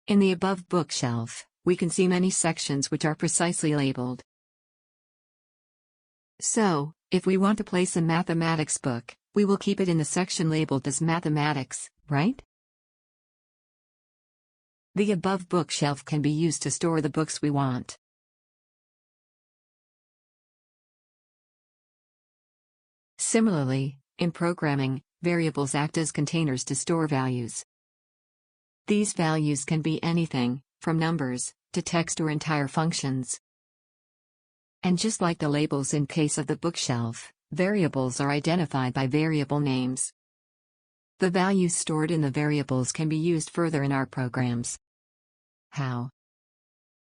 In the above bookshelf, we can see many sections which are precisely labeled. So, if we want to place a mathematics book, we will keep it in the section labeled as mathematics, right? The above bookshelf can be used to store the books we want. Similarly, in programming, variables act as containers to store values. These values can be anything, from numbers, to text or entire functions. And just like the labels in case of the bookshelf, variables are identified by variable names. The values stored in the variables can be used further in our programs. How?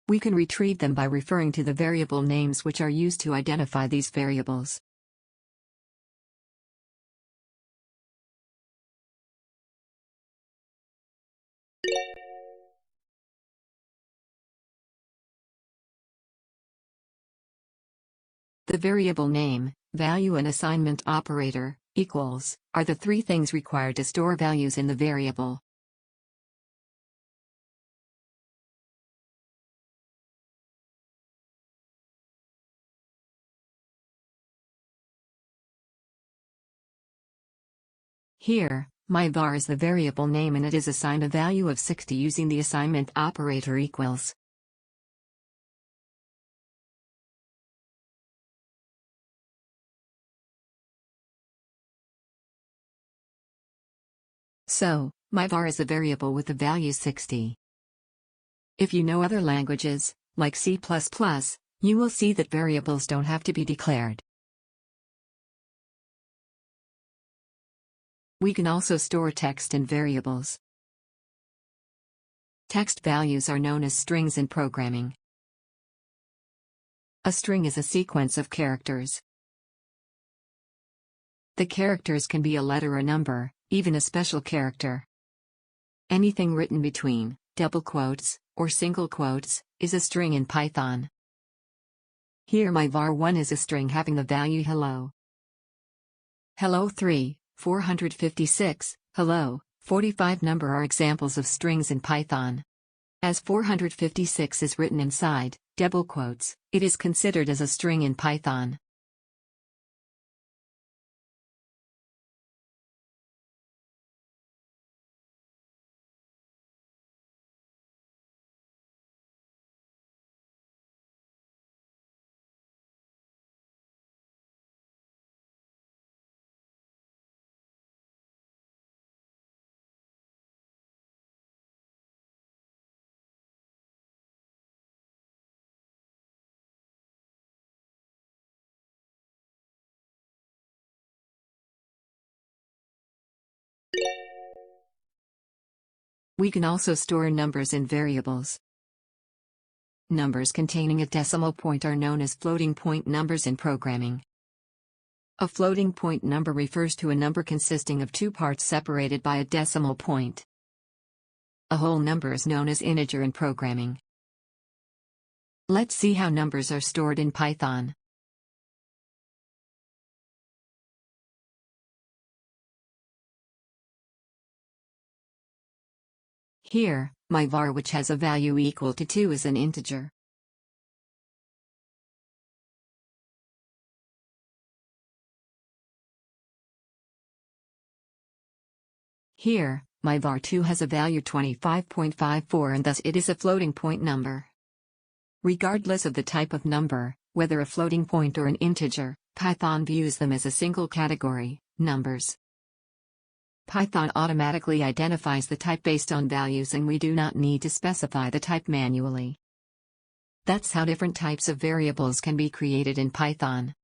We can retrieve them by referring to the variable names which are used to identify these variables. The variable name, value and assignment operator, equals, are the three things required to store values in the variable. Here, my var is the variable name and it is assigned a value of 60 using the assignment operator equals. So, my var is a variable with the value 60. If you know other languages, like C++, you will see that variables don't have to be declared. We can also store text in variables. Text values are known as strings in programming. A string is a sequence of characters. The characters can be a letter or number, even a special character. Anything written between double quotes or single quotes is a string in Python. Here my var1 is a string having the value hello. Hello 3, 456, hello, 45 number are examples of strings in Python. As 456 is written inside double quotes, it is considered as a string in Python. We can also store numbers in variables. Numbers containing a decimal point are known as floating point numbers in programming. A floating point number refers to a number consisting of two parts separated by a decimal point. A whole number is known as integer in programming. Let's see how numbers are stored in Python. Here, my var which has a value equal to 2 is an integer. Here, my var2 has a value 25.54 and thus it is a floating point number. Regardless of the type of number, whether a floating point or an integer, Python views them as a single category, numbers. Python automatically identifies the type based on values and we do not need to specify the type manually. That's how different types of variables can be created in Python.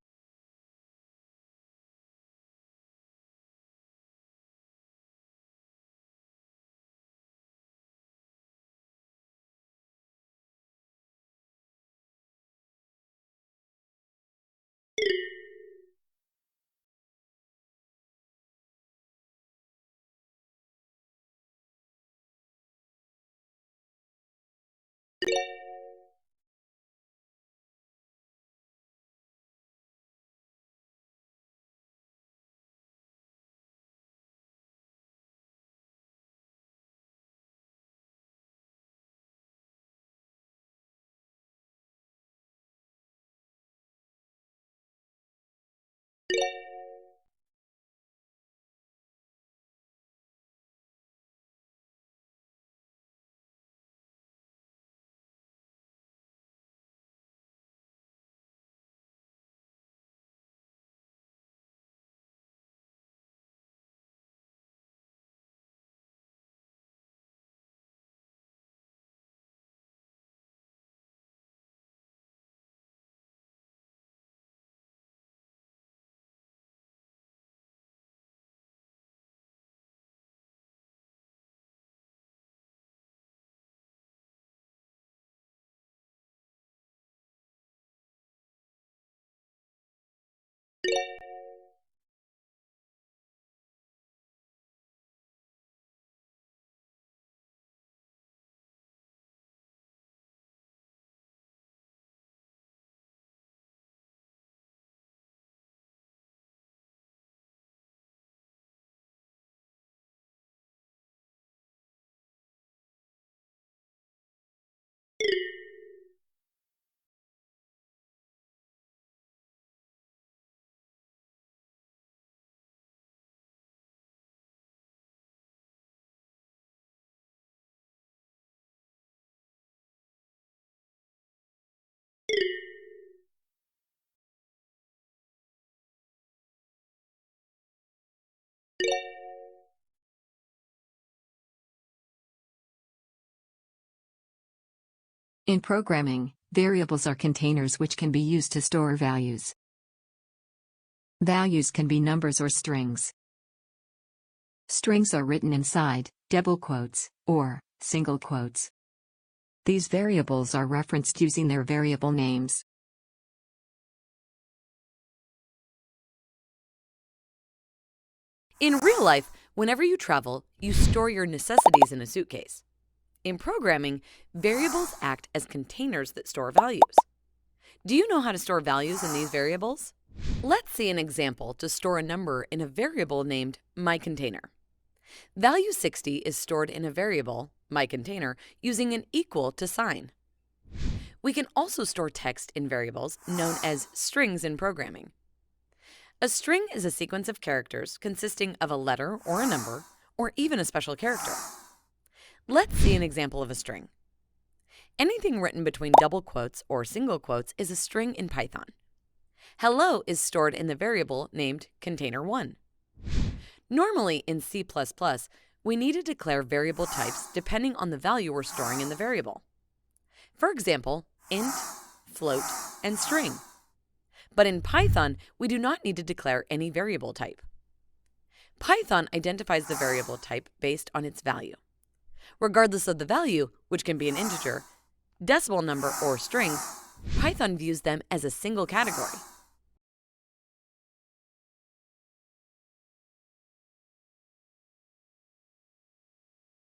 In programming, variables are containers which can be used to store values. Values can be numbers or strings. Strings are written inside double quotes or single quotes. These variables are referenced using their variable names. In real life, whenever you travel, you store your necessities in a suitcase. In programming, variables act as containers that store values. Do you know how to store values in these variables? Let's see an example to store a number in a variable named myContainer. Value 60 is stored in a variable, myContainer, using an equal to sign. We can also store text in variables known as strings in programming. A string is a sequence of characters consisting of a letter or a number, or even a special character. Let's see an example of a string. Anything written between double quotes or single quotes is a string in Python. Hello is stored in the variable named container1. Normally in C++, we need to declare variable types depending on the value we're storing in the variable. For example, int, float, and string. But in Python, we do not need to declare any variable type. Python identifies the variable type based on its value. Regardless of the value, which can be an integer, decimal number, or string, Python views them as a single category.